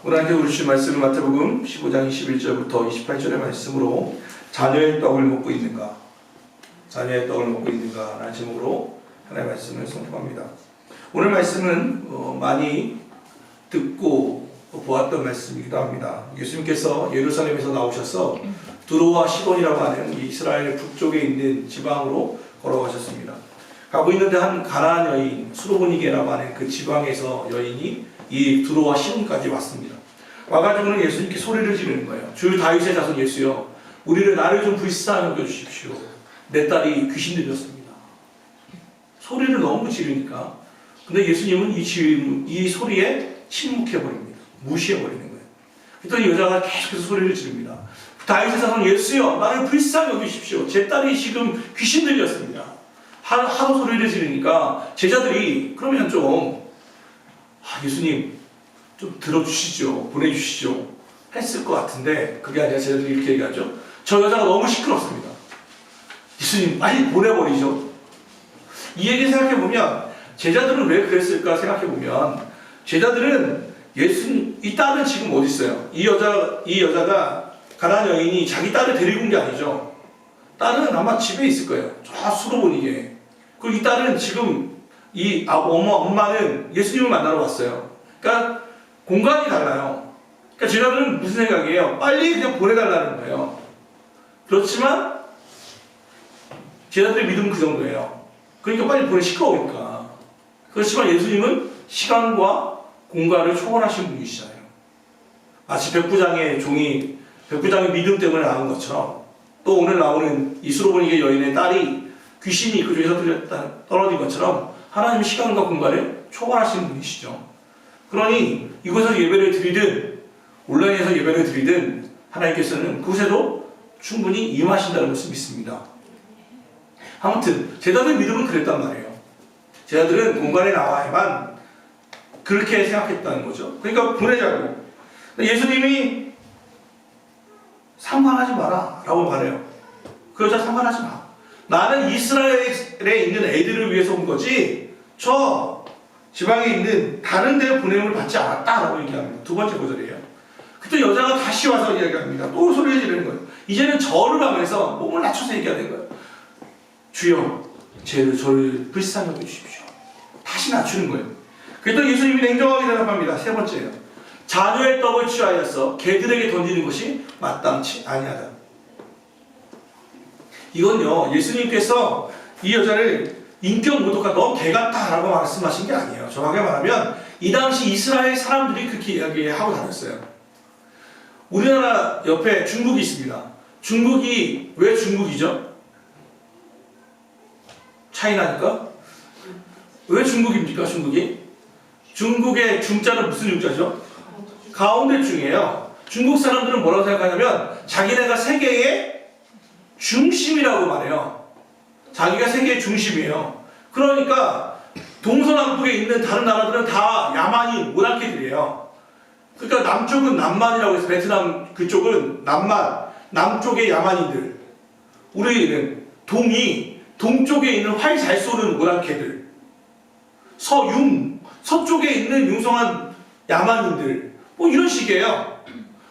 오늘 우리 주신 말씀은 마태복음 15장 21절부터 28절의 말씀으로 자녀의 떡을 먹고 있는가, 자녀의 떡을 먹고 있는가 라는 제목으로 하나님의 말씀을 선포합니다. 오늘 말씀은 많이 듣고 보았던 말씀이기도 합니다. 예수님께서 예루살렘에서 나오셔서 두로와 시돈이라고 하는 이스라엘 북쪽에 있는 지방으로 걸어가셨습니다. 가고 있는데 한 가나안 여인 수로보니게라고 하는 그 지방에서 여인이 이 두로와 시돈까지 왔습니다. 와가지고는 예수님께 소리를 지르는 거예요. 주 다윗의 자손 예수여, 나를 좀 불쌍히 여겨주십시오. 내 딸이 귀신 들렸습니다. 소리를 너무 지르니까, 근데 예수님은 이 소리에 침묵해버립니다. 무시해버리는 거예요. 그랬더니 여자가 계속해서 소리를 지릅니다. 다윗의 자손 예수여, 나를 불쌍히 여기십시오. 제 딸이 지금 귀신 들렸습니다. 하도 소리를 지르니까 제자들이 그러면 예수님 좀 들어주시죠, 보내주시죠 했을 것 같은데, 그게 아니라 제자들이 이렇게 얘기하죠. 저 여자가 너무 시끄럽습니다. 예수님 빨리 보내버리죠. 이 얘기 생각해보면 제자들은 왜 그랬을까 생각해보면, 제자들은 이 딸은 지금 어디 있어요? 이 여자가 가나안 여인이 자기 딸을 데리고 온 게 아니죠. 딸은 아마 집에 있을 거예요. 저 수로보니게. 그리고 이 딸은 지금 엄마는 예수님을 만나러 왔어요. 그러니까 공간이 달라요. 그러니까 제자들은 무슨 생각이에요? 빨리 그냥 보내달라는 거예요. 그렇지만 제자들의 믿음은 그 정도예요. 그러니까 빨리 시끄러우니까. 그렇지만 예수님은 시간과 공간을 초월하신 분이시잖아요. 마치 백부장의 믿음 때문에 나온 것처럼, 또 오늘 나오는 이 수로보니게 여인의 딸이 귀신이 그쪽에서 떨어진 것처럼 하나님의 시간과 공간을 초월하시는 분이시죠. 그러니 이곳에서 예배를 드리든 온라인에서 예배를 드리든 하나님께서는 그곳에도 충분히 임하신다는 것을 믿습니다. 아무튼 제자들의 믿음은 그랬단 말이에요. 제자들은 공간에 나와야만 그렇게 생각했다는 거죠. 그러니까 보내자고. 예수님이 상관하지 마라 라고 말해요. 그 여자 상관하지 마. 나는 이스라엘에 있는 애들을 위해서 온 거지 저 지방에 있는 다른 데 보냄을 받지 않았다라고 얘기합니다. 두 번째 구절이에요. 그때 여자가 다시 와서 이야기합니다. 또 소리를 지르는 거예요. 이제는 절을 하면서 몸을 낮춰서 얘기하는 거예요. 주여, 저를 불쌍히 여겨주십시오. 다시 낮추는 거예요. 그랬더니 예수님이 냉정하게 대답합니다. 세 번째예요. 자녀의 떡을 취하여서 개들에게 던지는 것이 마땅치 아니하다. 이건요, 예수님께서 이 여자를 인격 모독한 너 개 같다 라고 말씀하신 게 아니에요. 정확하게 말하면 이 당시 이스라엘 사람들이 그렇게 이야기하고 다녔어요. 우리나라 옆에 중국이 있습니다. 중국이 왜 중국이죠? 차이나니까? 왜 중국입니까? 중국의 중자는 무슨 중자죠? 가운데 중이에요. 중국 사람들은 뭐라고 생각하냐면 자기네가 세계의 중심이라고 말해요. 자기가 세계의 중심이에요. 그러니까 동서남북에 있는 다른 나라들은 다 야만인 모나키들이에요. 그러니까 남쪽은 남만이라고 해서 베트남 그쪽은 남만, 남쪽의 야만인들, 우리는 동쪽에 있는 활 잘 쏘는 모나키들, 서쪽에 있는 융성한 야만인들, 이런 식이에요.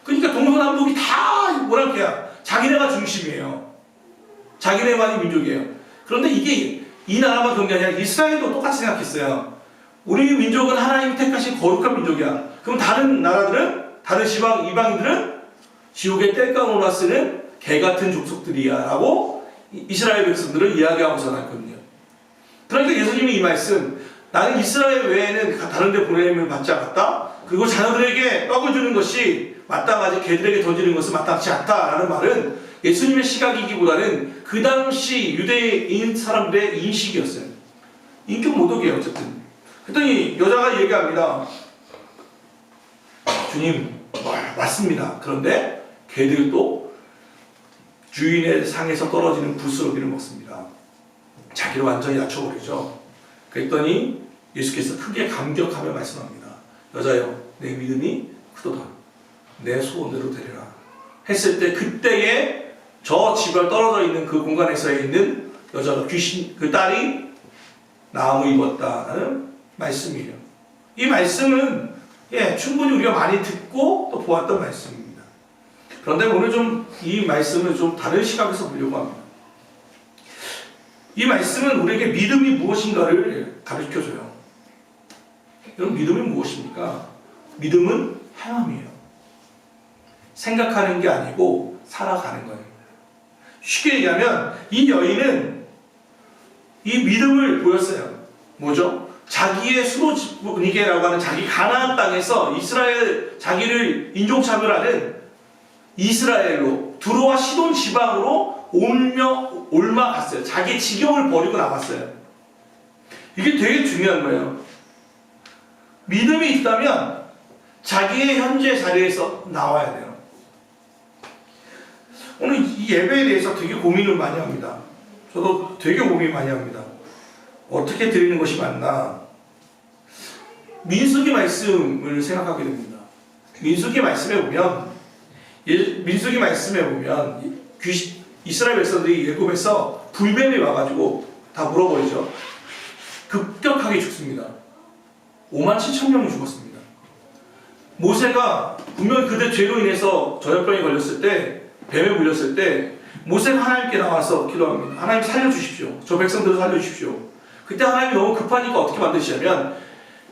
그러니까 동서남북이 다 모나키야. 자기네가 중심이에요. 자기네만이 민족이에요. 그런데 이게 이 나라만 그런 게 아니라 이스라엘도 똑같이 생각했어요. 우리 민족은 하나님이 택하신 거룩한 민족이야. 그럼 다른 나라들은, 다른 이방인들은 지옥의 땔감으로 쓰는 개같은 족속들이야 라고 이스라엘 백성들을 이야기하고 살았거든요. 그러니까 예수님이 이 말씀, 나는 이스라엘 외에는 다른 데 보내임을 받지 않았다. 그리고 자녀들에게 떡을 주는 것이 마땅하지 개들에게 던지는 것은 마땅치 않다라는 말은 예수님의 시각이기보다는 그 당시 유대인 사람들의 인식이었어요. 인격 모독이에요. 어쨌든. 그랬더니 여자가 얘기합니다. 주님, 맞습니다. 그런데 개들도 주인의 상에서 떨어지는 부스러기를 먹습니다. 자기를 완전히 낮춰버리죠. 그랬더니 예수께서 크게 감격하며 말씀합니다. 여자여, 내 믿음이 크도다. 내 소원대로 되리라. 했을 때 그때에 저 집에 떨어져 있는 그 공간에서 있는 여자가 그 딸이 나음을 입었다는 말씀이에요. 이 말씀은 충분히 우리가 많이 듣고 또 보았던 말씀입니다. 그런데 오늘 좀 이 말씀을 좀 다른 시각에서 보려고 합니다. 이 말씀은 우리에게 믿음이 무엇인가를 가르쳐줘요. 여러분, 믿음이 무엇입니까? 믿음은 행함이에요. 생각하는 게 아니고 살아가는 거예요. 쉽게 얘기하면 이 여인은 이 믿음을 보였어요. 뭐죠? 자기의 수로니게라고 하는 자기 가나안 땅에서 자기를 인종차별하는 이스라엘로 두로와 시돈 지방으로 옮아갔어요. 자기의 지경을 버리고 나갔어요. 이게 되게 중요한 거예요. 믿음이 있다면 자기의 현재 자리에서 나와야 돼요. 오늘 이 예배에 대해서 되게 고민을 많이 합니다. 저도 되게 고민 많이 합니다. 어떻게 드리는 것이 맞나? 민수기 말씀을 생각하게 됩니다. 민수기 말씀에 보면 이스라엘 백성들이 애굽에서 불뱀이 와가지고 다 물어버리죠. 급격하게 죽습니다. 57,000명이 죽었습니다. 모세가 분명히 그들 죄로 인해서 전염병이 걸렸을 때, 뱀에 물렸을 때 모세가 하나님께 나와서 기도합니다. 하나님 살려주십시오. 저 백성들을 살려주십시오. 그때 하나님이 너무 급하니까 어떻게 만드시냐면,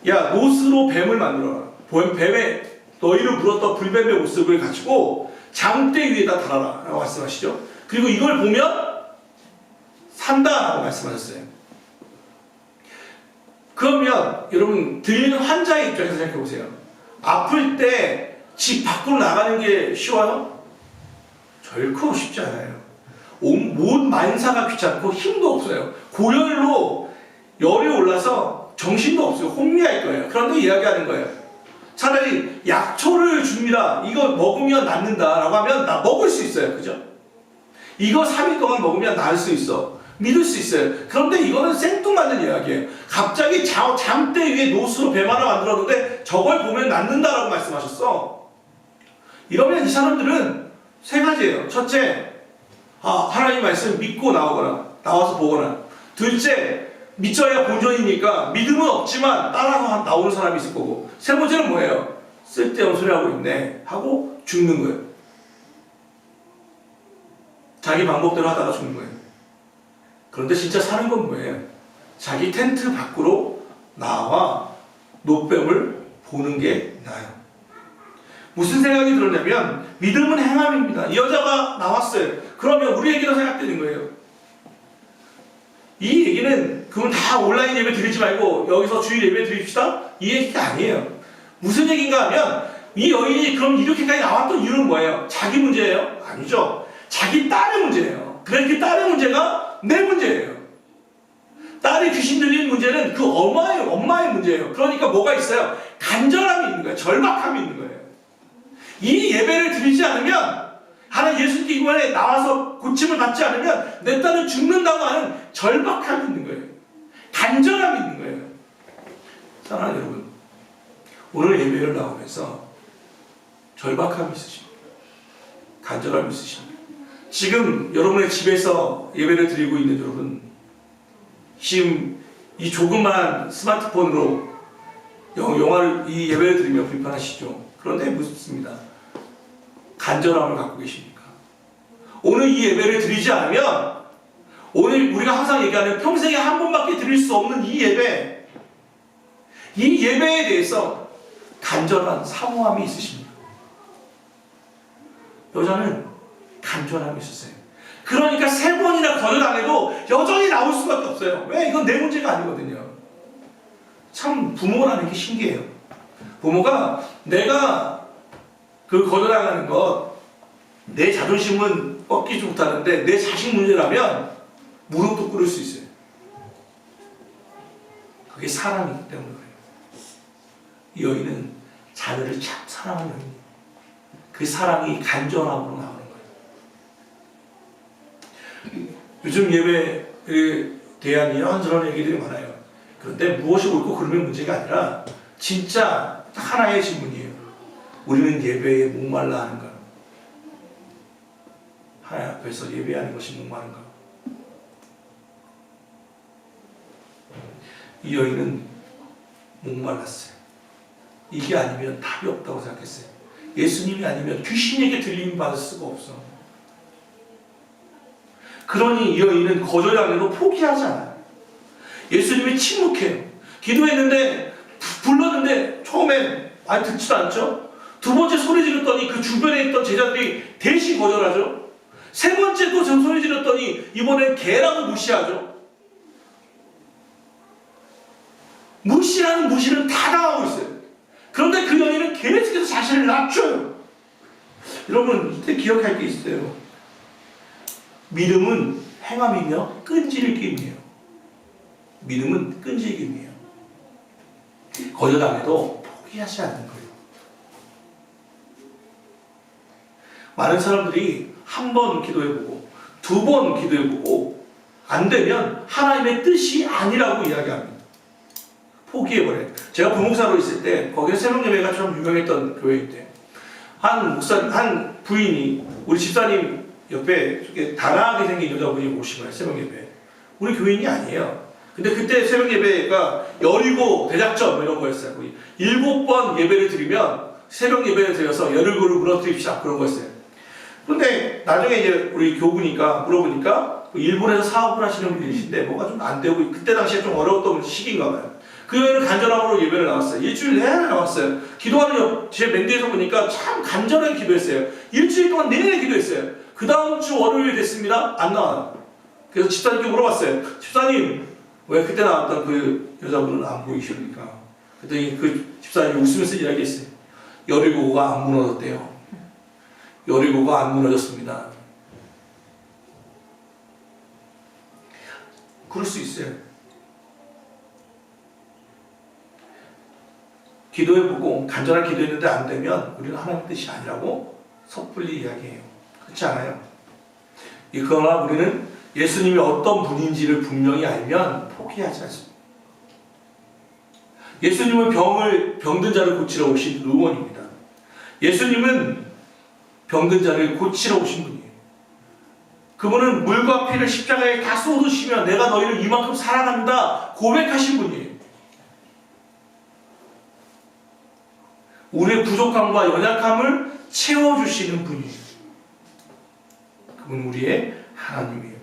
야, 노스로 뱀을 만들어라. 뱀에 너희를 물었던 불뱀의 모습을 가지고 장대 위에다 달아라 라고 말씀하시죠. 그리고 이걸 보면 산다 라고 말씀하셨어요. 그러면 여러분, 들리는 환자의 입장에서 생각해 보세요. 아플 때 집 밖으로 나가는 게 쉬워요? 결코 쉽지 않아요. 온 만사가 귀찮고 힘도 없어요. 고열로 열이 올라서 정신도 없어요. 혼미할 거예요. 그런데 이야기하는 거예요. 차라리 약초를 줍니다. 이거 먹으면 낫는다 라고 하면 나 먹을 수 있어요. 그죠? 이거 3일 동안 먹으면 나을 수 있어. 믿을 수 있어요. 그런데 이거는 생뚱맞는 이야기예요. 갑자기 잠대 위에 노스로 뱀 하나 만들었는데 저걸 보면 낫는다라고 말씀하셨어. 이러면 이 사람들은 세 가지예요. 첫째, 하나님 말씀 믿고 나와서 보거나. 둘째, 믿져야 본전이니까 믿음은 없지만 따라서 나오는 사람이 있을 거고. 세 번째는 뭐예요? 쓸데없는 소리 하고 있네 하고 죽는 거예요. 자기 방법대로 하다가 죽는 거예요. 그런데 진짜 사는 건 뭐예요? 자기 텐트 밖으로 나와 노뱀을 보는 게 나아요. 무슨 생각이 들었냐면 믿음은 행함입니다. 이 여자가 나왔어요. 그러면 우리에게도 생각되는 거예요. 이 얘기는 그럼 다 온라인 예배 드리지 말고 여기서 주일 예배 드립시다? 이 얘기가 아니에요. 무슨 얘기인가 하면 이 여인이 그럼 이렇게까지 나왔던 이유는 뭐예요? 자기 문제예요? 아니죠. 자기 딸의 문제예요. 그러니까 그 딸의 문제가 내 문제예요. 딸이 귀신 들린 문제는 그 엄마의 문제예요. 그러니까 뭐가 있어요? 간절함이 있는 거예요. 절박함이 있는 거예요. 이 예배를 드리지 않으면, 하나님 예수님께 이번에 나와서 고침을 받지 않으면 내 딸은 죽는다고 하는 절박함이 있는 거예요. 간절함이 있는 거예요. 사랑하는 여러분, 오늘 예배를 나오면서 절박함이 있으십니까? 간절함이 있으십니까? 지금 여러분의 집에서 예배를 드리고 있는 여러분, 지금 이 조그만 스마트폰으로 이 예배를 드리며 불편하시죠? 그런데 묻습니다. 간절함을 갖고 계십니까? 오늘 이 예배를 드리지 않으면, 오늘 우리가 항상 얘기하는 평생에 한 번밖에 드릴 수 없는 이 예배에 대해서 간절한 사모함이 있으십니까? 여자는 간절함이 있었어요. 그러니까 3번이나 거절당해도 여전히 나올 수밖에 없어요. 왜? 이건 내 문제가 아니거든요. 참 부모라는 게 신기해요. 부모가 내가 거절당하는 것, 내 자존심은 꺾이지 못하는데 내 자식 문제라면 무릎도 꿇을 수 있어요. 그게 사랑이기 때문에 그래요. 이 여인은 자녀를 참 사랑하는 여인이에요. 그 사랑이 간절함으로 나오는 거예요. 요즘 예배에 대한 이런저런 얘기들이 많아요. 그런데 무엇이 옳고 그름의 문제가 아니라 진짜 하나의 질문이에요. 우리는 예배에 목말라 하는가? 하나님 앞에서 예배하는 것이 목마른가? 이 여인은 목말랐어요. 이게 아니면 답이 없다고 생각했어요. 예수님이 아니면 귀신에게 들림을 받을 수가 없어. 그러니 이 여인은 거절당해도 포기하지 않아요. 예수님이 침묵해요. 기도했는데 불렀는데 처음엔 듣지도 않죠. 두 번째 소리 질렀더니 그 주변에 있던 제자들이 대신 거절하죠. 세 번째 또 소리 질렀더니 이번엔 개라고 무시하죠. 무시라는 무시는 다 당하고 있어요. 그런데 그 여인은 계속해서 자신을 낮춰요. 여러분 이때 기억할 게 있어요. 믿음은 행함이며 끈질김이에요. 믿음은 끈질김이에요. 거절당해도 포기하지 않는 거예요. 많은 사람들이 한 번 기도해보고 두 번 기도해보고 안 되면 하나님의 뜻이 아니라고 이야기합니다. 포기해버려요. 제가 부목사로 있을 때 거기는 새벽예배가 좀 유명했던 교회인데 한 부인이 우리 집사님 옆에 이렇게 단아하게 생긴 여자분이 오신 거예요. 새벽예배. 우리 교인이 아니에요. 근데 그때 새벽예배가 여리고 대작전 이런 거였어요. 7번 예배를 드리면 새벽예배를 드려서 열흘고를 무너뜨립시다 그런 거였어요. 그런데 나중에 이제 우리 교부니까 물어보니까 일본에서 사업을 하시는 분이신데 뭐가 좀 안 되고 그때 당시에 좀 어려웠던 시기인가 봐요. 그 여인은 간절함으로 예배를 나왔어요. 일주일 내내 나왔어요. 기도하는 제 맨 뒤에서 보니까 참 간절하게 기도했어요. 일주일 동안 내내 기도했어요. 그 다음 주 월요일 됐습니다. 안 나와요. 그래서 집사님께 물어봤어요. 집사님 왜 그때 나왔던 그 여자분은 안 보이십니까? 그랬더니 그 집사님이 웃으면서 이야기했어요. 여리고가 안 무너졌대요. 여리고가 안 무너졌습니다. 그럴 수 있어요. 기도해보고 간절하게 기도했는데 안 되면 우리는 하나님의 뜻이 아니라고 섣불리 이야기해요. 그렇지 않아요? 그러나 우리는 예수님이 어떤 분인지를 분명히 알면 포기하지 않습니다. 예수님은 병든 자를 고치러 오신 의원입니다. 예수님은 병든 자를 고치러 오신 분이에요. 그분은 물과 피를 십자가에 다 쏟으시며 내가 너희를 이만큼 사랑한다 고백하신 분이에요. 우리의 부족함과 연약함을 채워주시는 분이에요. 그분은 우리의 하나님이에요.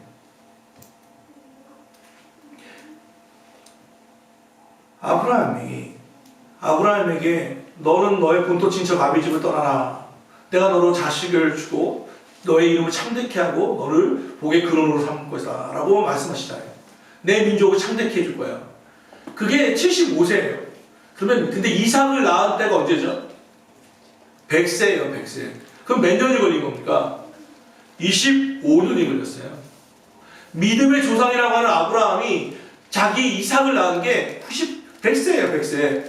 아브라함에게 너는 너의 본토 친척 아비집을 떠나라. 내가 너로 자식을 주고 너의 이름을 창대케 하고 너를 복의 근원으로 삼을 것이다 라고 말씀하시잖아요. 내 민족을 창대케 해줄 거야. 그게 75세예요. 그러면 근데 이삭을 낳은 때가 언제죠? 100세예요. 100세. 그럼 몇 년이 걸린 겁니까? 25년이 걸렸어요. 믿음의 조상이라고 하는 아브라함이 자기 이삭을 낳은 게 100세예요. 100세.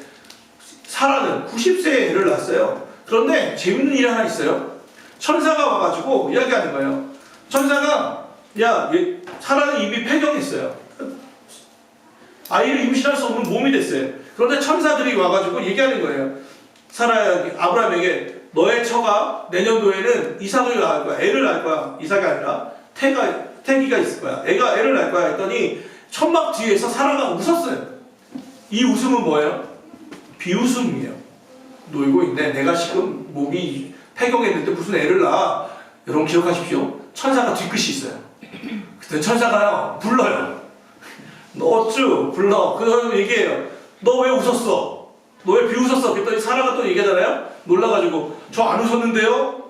사라는 90세에 애를 낳았어요. 그런데 재밌는 일이 하나 있어요. 천사가 와가지고 이야기하는 거예요. 천사가 사라는 이미 폐경했어요. 아이를 임신할 수 없는 몸이 됐어요. 그런데 천사들이 와가지고 얘기하는 거예요. 아브라함에게 너의 처가 내년도에는 이삭을 낳을 거야. 애를 낳을 거야. 이삭이 아니라 태기가 있을 거야. 애를 낳을 거야 했더니 천막 뒤에서 사라가 웃었어요. 이 웃음은 뭐예요? 비웃음이에요. 놀고 있네. 내가 지금 몸이 폐경했는데 무슨 애를 낳아. 여러분 기억하십시오. 천사가 뒤끝이 있어요. 그때 천사가요 불러요. 너 어쭈 불러. 그래서 얘기해요. 너 왜 웃었어? 너 왜 비웃었어? 그랬더니 사라가 또 얘기하잖아요. 놀라가지고 저 안 웃었는데요?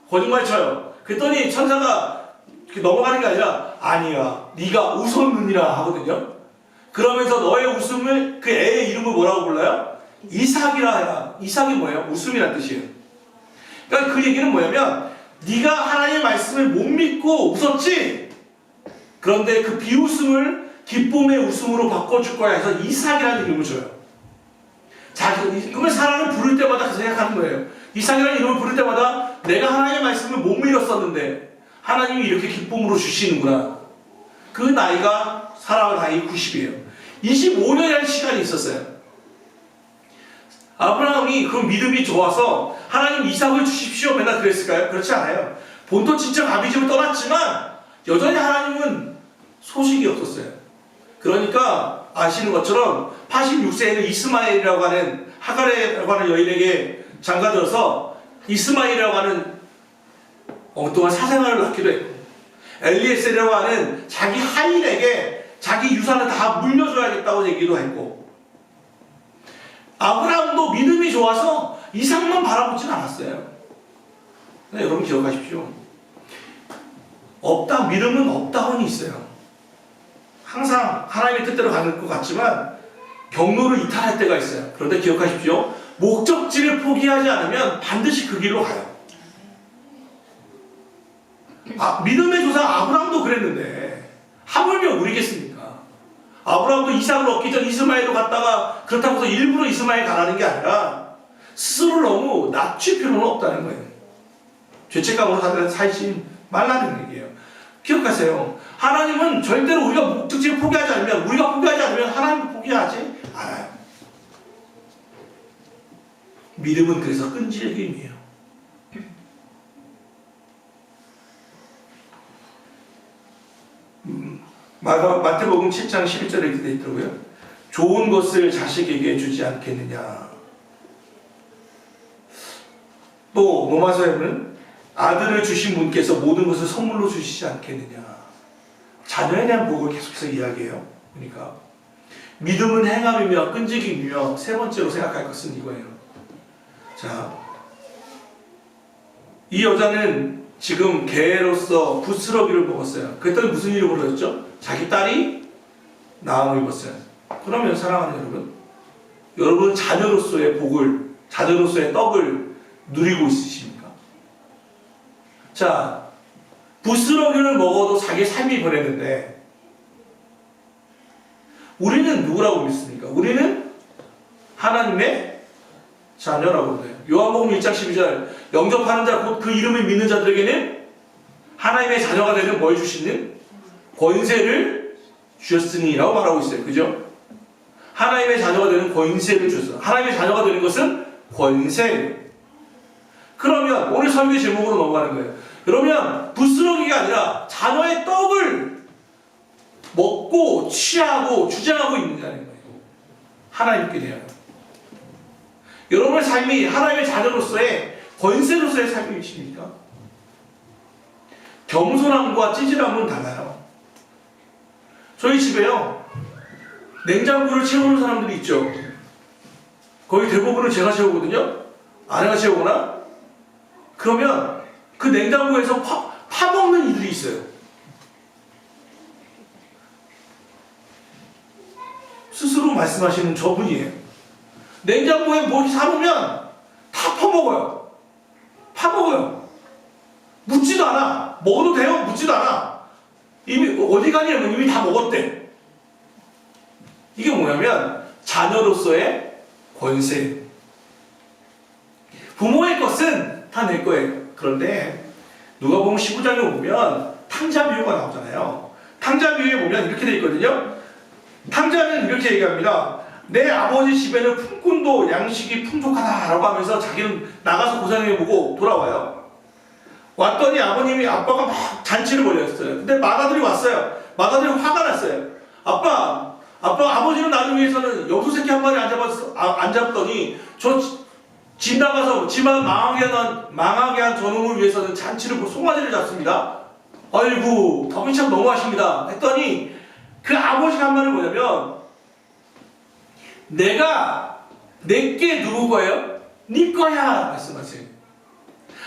거짓말 쳐요. 그랬더니 천사가 넘어가는 게 아니라 아니야 네가 웃었느니라 하거든요. 그러면서 너의 웃음을 그 애의 이름을 뭐라고 불러요? 이삭이라 해라. 이삭이 뭐예요? 웃음이란 뜻이에요. 그러니까 그 얘기는 뭐냐면 네가 하나님의 말씀을 못 믿고 웃었지? 그런데 그 비웃음을 기쁨의 웃음으로 바꿔줄 거야 해서 이삭이라는 이름을 줘요. 그러면 사람은 부를 때마다 그 생각하는 거예요. 이삭이라는 이름을 부를 때마다 내가 하나님의 말씀을 못 믿었었는데 하나님이 이렇게 기쁨으로 주시는구나. 그 나이가 사라의 나이 90이에요. 25년이라는 시간이 있었어요. 아브라함이 그 믿음이 좋아서 하나님 이삭을 주십시오 맨날 그랬을까요? 그렇지 않아요. 본토 친척 아비집을 떠났지만 여전히 하나님은 소식이 없었어요. 그러니까 아시는 것처럼 86세에는 이스마엘이라고 하는 하갈이라고 하는 여인에게 장가들어서 이스마엘이라고 하는 엉뚱한 사생아를 낳기도 했고, 엘리에셀이라고 하는 자기 하인에게 자기 유산을 다 물려줘야겠다고 얘기도 했고, 아브라함도 믿음이 좋아서 이삭만 바라보진 않았어요. 여러분 기억하십시오. 믿음은 업다운이 있어요. 항상 하나님의 뜻대로 가는 것 같지만 경로를 이탈할 때가 있어요. 그런데 기억하십시오. 목적지를 포기하지 않으면 반드시 그 길로 가요. 믿음의 조상 아브라함도 그랬는데 하물며 우리겠습니까? 아브라함도 이삭을 얻기 전 이스마엘로 갔다가 그렇다고 해서 일부러 이스마엘 가라는 게 아니라 스스로를 너무 낮출 필요는 없다는 거예요. 죄책감으로 살지 말라는 얘기예요. 기억하세요. 하나님은 절대로 우리가 목적지를 포기하지 않으면, 우리가 포기하지 않으면 하나님도 포기하지 않아요. 믿음은 그래서 끈질김이에요. 마태복음 7장 11절에 이렇게 되어 있더라고요. 좋은 것을 자식에게 주지 않겠느냐. 또 로마서에는 아들을 주신 분께서 모든 것을 선물로 주시지 않겠느냐. 자녀에 대한 복을 계속해서 이야기해요. 그러니까 믿음은 행함이며 끈질김이며 세 번째로 생각할 것은 이거예요. 자, 이 여자는 지금 개로서 부스러기를 먹었어요. 그랬더니 무슨 일이 벌어졌죠? 자기 딸이 나음을 입었어요. 그러면 사랑하는 여러분 자녀로서의 복을, 자녀로서의 떡을 누리고 있으십니까? 자, 부스러기를 먹어도 자기 삶이 변했는데 우리는 누구라고 믿습니까? 우리는 하나님의 자녀라고 그래요. 요한복음 1장 12절 영접하는 자 곧 그 이름을 믿는 자들에게는 하나님의 자녀가 되는 뭘 주시는? 권세를 주셨으니 라고 말하고 있어요. 그죠? 하나님의 자녀가 되는 권세를 주셨어요. 하나님의 자녀가 되는 것은 권세. 그러면 오늘 설교 제목으로 넘어가는 거예요. 그러면 부스러기가 아니라 자녀의 떡을 먹고 취하고 주장하고 있느냐는 거예요. 하나님께 대하여. 여러분의 삶이 하나님의 자녀로서의 권세로서의 삶이십니까? 겸손함과 찌질함은 달라요. 저희 집에요, 냉장고를 채우는 사람들이 있죠. 거의 대부분은 제가 채우거든요. 아내가 채우거나. 그러면 그 냉장고에서 파먹는 이들이 있어요. 스스로 말씀하시는 저분이에요. 냉장고에 뭐 사놓으면 다 퍼먹어요. 파먹어요. 묻지도 않아. 먹어도 돼요? 묻지도 않아. 이미 어디 가냐면 이미 다 먹었대. 이게 뭐냐면 자녀로서의 권세. 부모의 것은 다 내 거예요. 그런데 누가복음 19장에 보면 탕자 비유가 나오잖아요. 탕자 비유에 보면 이렇게 되어 있거든요. 탕자는 이렇게 얘기합니다. 내 아버지 집에는 품꾼도 양식이 풍족하다라고 하면서 자기는 나가서 고생해보고 돌아와요. 왔더니 아빠가 막 잔치를 벌였어요. 근데 마다들이 왔어요. 마다들이 화가 났어요. 아버지는 나를 위해서는 염소새끼 한 마리 안 잡더니 집 나가서 집안 망하게 한 저놈을 위해서는 송아지를 잡습니다. 아이고 덕이 참 너무하십니다. 했더니 그 아버지가 한 말은 뭐냐면, 내게 누구 거예요? 네 거야 말씀하세요.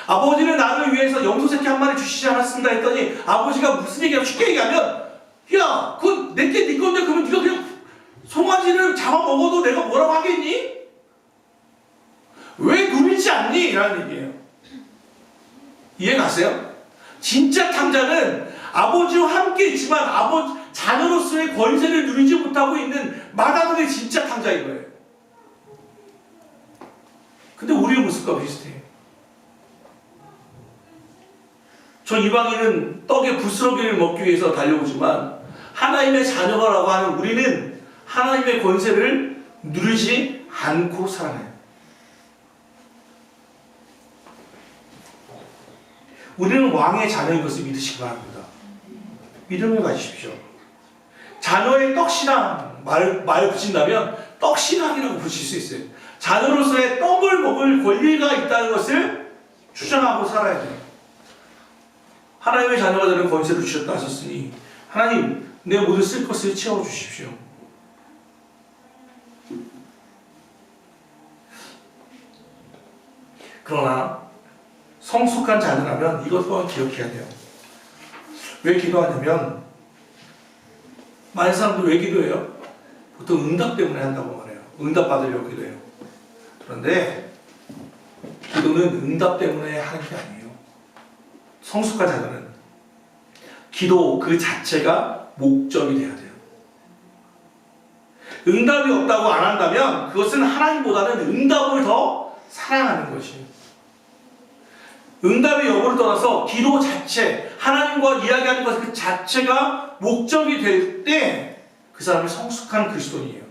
아버지는 나를 위해서 염소새끼 한 마리 주시지 않았습니다 했더니 아버지가 무슨 얘기야? 쉽게 얘기하면, 야 그건 내게 네 건데 그러면 네가 그냥 송아지를 잡아먹어도 내가 뭐라고 하겠니? 왜 누리지 않니? 라는 얘기예요. 이해 가세요? 진짜 탕자는 아버지와 함께 있지만 자녀로서의 권세를 누리지 못하고 있는 마다들의 진짜 탕자인 거예요. 근데 우리의 모습과 비슷해요. 저 이방인은 떡의 부스러기를 먹기 위해서 달려오지만 하나님의 자녀라고 하는 우리는 하나님의 권세를 누리지 않고 살아가요. 우리는 왕의 자녀인 것을 믿으시기 바랍니다. 믿음을 가지십시오. 자녀의 떡신앙 말 붙인다면 떡신앙이라고 붙일 수 있어요. 자녀로서의 떡을 먹을 권리가 있다는 것을 주장하고 살아야 돼요. 하나님의 자녀가 되는 권세를 주셨다 하셨으니 하나님 내 모든 쓸 것을 채워주십시오. 그러나 성숙한 자녀라면 이것 또한 기억해야 돼요. 왜 기도하냐면 많은 사람들 왜 기도해요? 보통 응답 때문에 한다고 말해요. 응답 받으려고 기도해요. 그런데 기도는 응답 때문에 하는 게 아니에요. 성숙한 자녀는 기도 그 자체가 목적이 돼야 돼요. 응답이 없다고 안 한다면 그것은 하나님보다는 응답을 더 사랑하는 것이에요. 응답의 여부를 떠나서 기도 자체, 하나님과 이야기하는 것 그 자체가 목적이 될 때 그 사람이 성숙한 그리스도인이에요.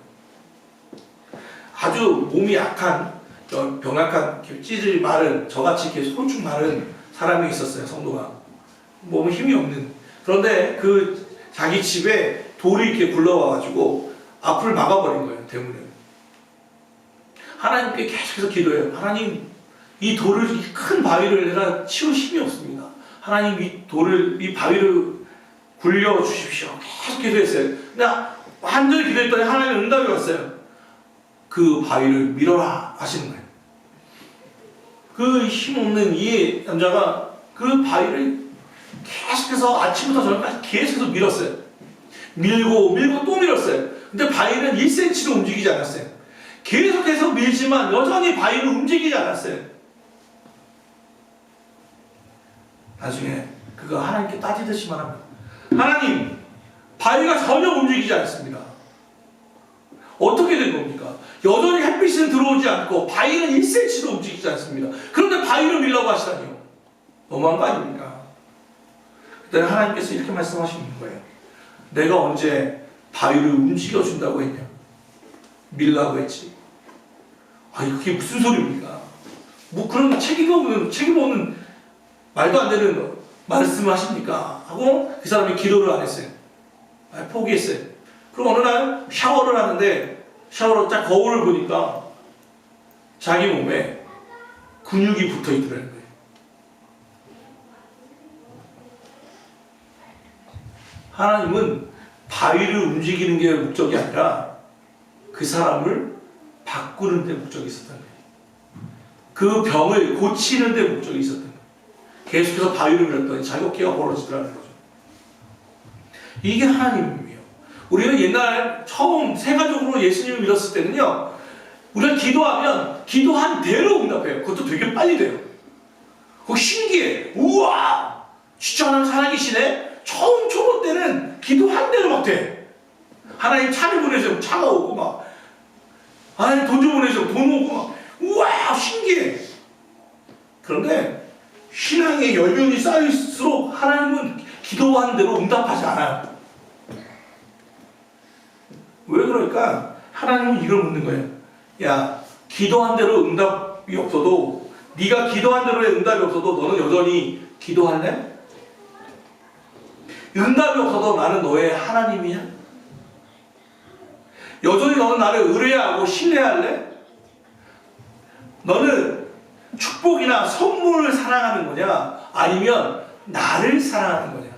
아주 몸이 약한, 병약한, 찌질 마른, 저같이 이렇게 소축 마른 사람이 있었어요. 성도가. 몸에 힘이 없는. 그런데 그 자기 집에 돌이 이렇게 굴러와가지고 앞을 막아버린 거예요. 대문을. 하나님께 계속해서 기도해요. 하나님, 이 돌을, 이 큰 바위를 내가 치울 힘이 없습니다. 하나님, 이 돌을, 이 바위를 굴려 주십시오. 계속 기도했어요. 근데 완전히 기도했더니 하나님 응답이 왔어요. 그 바위를 밀어라 하시는 거예요. 그 힘없는 이 남자가 그 바위를 계속해서 아침부터 저녁까지 계속해서 밀었어요. 밀고 또 밀었어요. 근데 바위는 1cm도 움직이지 않았어요. 계속해서 밀지만 여전히 바위는 움직이지 않았어요. 나중에 그가 하나님께 따지듯이만 합니다. 하나님, 바위가 전혀 움직이지 않습니다. 어떻게 된 겁니까? 여전히 햇빛은 들어오지 않고 바위는 1cm도 움직이지 않습니다. 그런데 바위를 밀라고 하시다니요. 너무한 거 아닙니까? 그때 하나님께서 이렇게 말씀하시는 거예요. 내가 언제 바위를 움직여준다고 했냐? 밀라고 했지. 아니 그게 무슨 소리입니까? 뭐 그런 책임 없는 말도 안 되는 말씀을 하십니까? 하고 그 사람이 기도를 안 했어요. 포기했어요. 그럼 어느 날 샤워를 하는데 샤워로 딱 거울을 보니까 자기 몸에 근육이 붙어 있더라는 거예요. 하나님은 바위를 움직이는 게 목적이 아니라 그 사람을 바꾸는 데 목적이 있었다는 거예요. 그 병을 고치는 데 목적이 있었다는 거예요. 계속해서 바위를 밀었더니 자격계가 벌어지더라는 거죠. 이게 하나님이에요. 우리는 옛날 처음 세가족으로 예수님을 믿었을 때는요, 우리가 기도하면 기도한 대로 응답해요. 그것도 되게 빨리 돼요. 그거 신기해. 우와! 진짜 하나님 살아계시네? 처음 초보 때는 기도한 대로 막 돼. 하나님 차를 보내주면 차가 오고 막, 하나님 돈 좀 보내주면 돈 오고 막, 우와! 신기해. 그런데 신앙의 연륜이 쌓일수록 하나님은 기도한 대로 응답하지 않아요. 왜 그럴까? 하나님은 이걸 묻는 거예요. 야, 기도한 대로 응답이 없어도, 네가 기도한 대로의 응답이 없어도 너는 여전히 기도할래? 응답이 없어도 나는 너의 하나님이냐? 여전히 너는 나를 의뢰하고 신뢰할래? 너는 축복이나 선물을 사랑하는 거냐? 아니면 나를 사랑하는 거냐?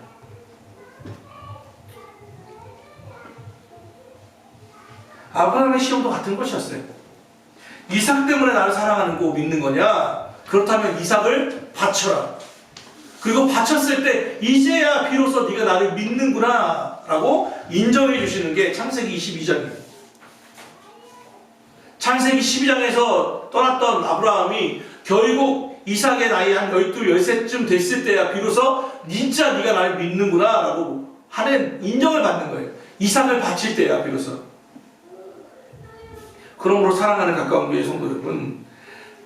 아브라함의 시험도 같은 것이었어요. 이삭 때문에 나를 사랑하는 거 믿는 거냐? 그렇다면 이삭을 바쳐라. 그리고 바쳤을 때 이제야 비로소 네가 나를 믿는구나 라고 인정해 주시는 게 창세기 22장이에요. 창세기 12장에서 떠났던 아브라함이 결국 이삭의 나이 한 12, 13쯤 됐을 때야 비로소 진짜 네가 나를 믿는구나 라고 하는 인정을 받는 거예요. 이삭을 바칠 때야 비로소. 그러므로 사랑하는 가까운 교회 성도 여러분,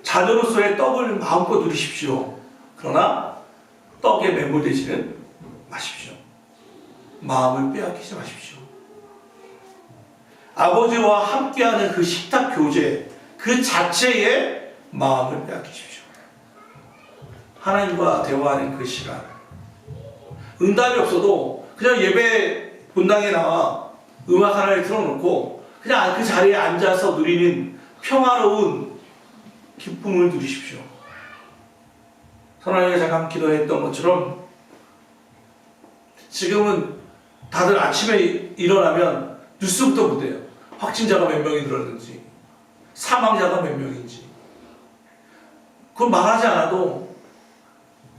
자녀로서의 떡을 마음껏 누리십시오. 그러나 떡에 매몰되지는 마십시오. 마음을 빼앗기지 마십시오. 아버지와 함께하는 그 식탁 교제 그 자체에 마음을 빼앗기십시오. 하나님과 대화하는 그 시간, 응답이 없어도 그냥 예배 본당에 나와 음악 하나를 틀어놓고 그냥 그 자리에 앉아서 누리는 평화로운 기쁨을 누리십시오. 선하게 잠깐 기도했던 것처럼 지금은 다들 아침에 일어나면 뉴스부터 보대요. 확진자가 몇 명이 늘었는지, 사망자가 몇 명인지. 그건 말하지 않아도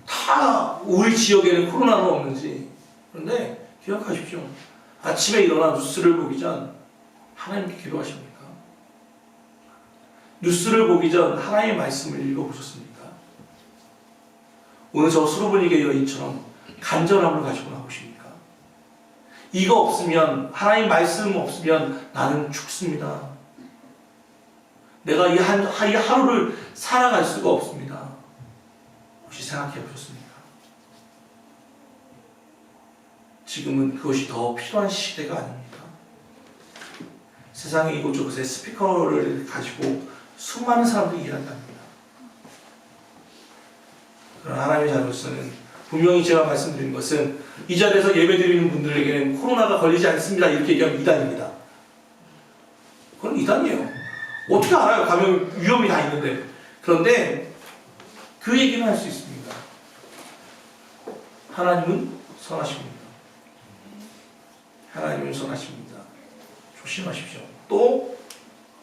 다 우리 지역에는 코로나는 없는지. 그런데 기억하십시오. 아침에 일어나 뉴스를 보기 전 하나님께 기도하십니까? 뉴스를 보기 전 하나님의 말씀을 읽어보셨습니까? 오늘 저 수로보니게 여인처럼 간절함을 가지고 나오십니까? 이거 없으면, 하나님 말씀 없으면 나는 죽습니다. 내가 이 하루를 살아갈 수가 없습니다. 혹시 생각해 보셨습니까? 지금은 그것이 더 필요한 시대가 아닙니다. 세상에 이곳저곳에 스피커를 가지고 수많은 사람들이 이야기합니다. 그러나 하나님의 자녀로서는 분명히 제가 말씀드린 것은 이 자리에서 예배드리는 분들에게는 코로나가 걸리지 않습니다. 이렇게 얘기하면 이단입니다. 그건 이단이에요. 어떻게 알아요? 감염 위험이 다 있는데. 그런데 그 얘기는 할 수 있습니다. 하나님은 선하십니다. 하나님은 선하십니다. 조심하십시오. 또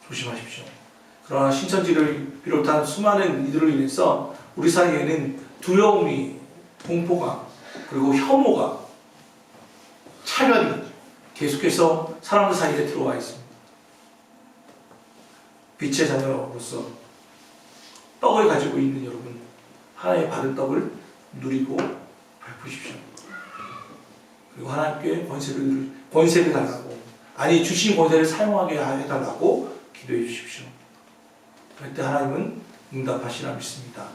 조심하십시오. 그러나 신천지를 비롯한 수많은 이들로 인해서 우리 사이에는 두려움이, 공포가, 그리고 혐오가, 차별이 계속해서 사람들 사이에 들어와 있습니다. 빛의 자녀로서 떡을 가지고 있는 여러분, 하나님의 받은 떡을 누리고 베푸십시오. 그리고 하나님께 권세를 달라고, 아니 주신 권세를 사용하게 해달라고 기도해 주십시오. 그때 하나님은 응답하시라 믿습니다.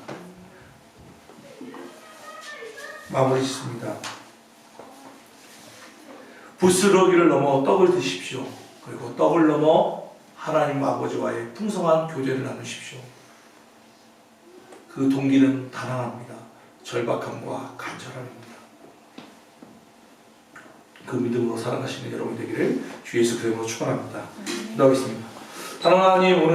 마무리 짓습니다. 부스러기를 넘어 떡을 드십시오. 그리고 떡을 넘어 하나님 아버지와의 풍성한 교제를 나누십시오. 그 동기는 단항합니다. 절박함과 간절함입니다. 그 믿음으로 살아가시는 여러분 되기를 주 예수 그리스도로 축원합니다. 기도하겠습니다. 하나님, 오늘